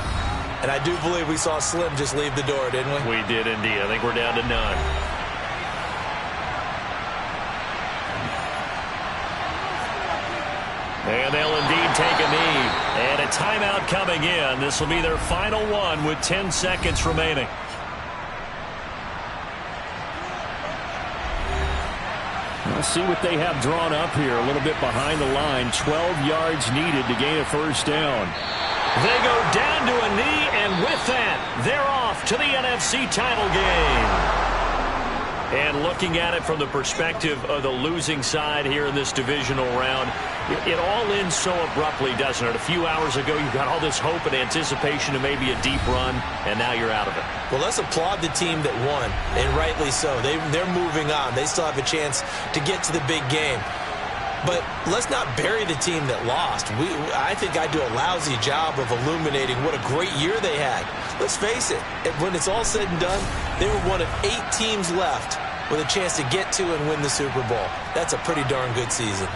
And I do believe we saw Slim just leave the door, didn't we? We did indeed. I think we're down to none. And they'll indeed take a knee. And a timeout coming in. This will be their final one with 10 seconds remaining. Let's see what they have drawn up here. A little bit behind the line. 12 yards needed to gain a first down. They go down to a knee, and with that, they're off to the NFC title game. And looking at it from the perspective of the losing side here in this divisional round, it all ends so abruptly, doesn't it? A few hours ago, you got all this hope and anticipation of maybe a deep run, and now you're out of it. Well, let's applaud the team that won, and rightly so. They're moving on. They still have a chance to get to the big game. But let's not bury the team that lost. I think I do a lousy job of illuminating what a great year they had. Let's face it, when it's all said and done, they were one of 8 teams left with a chance to get to and win the Super Bowl. That's a pretty darn good season.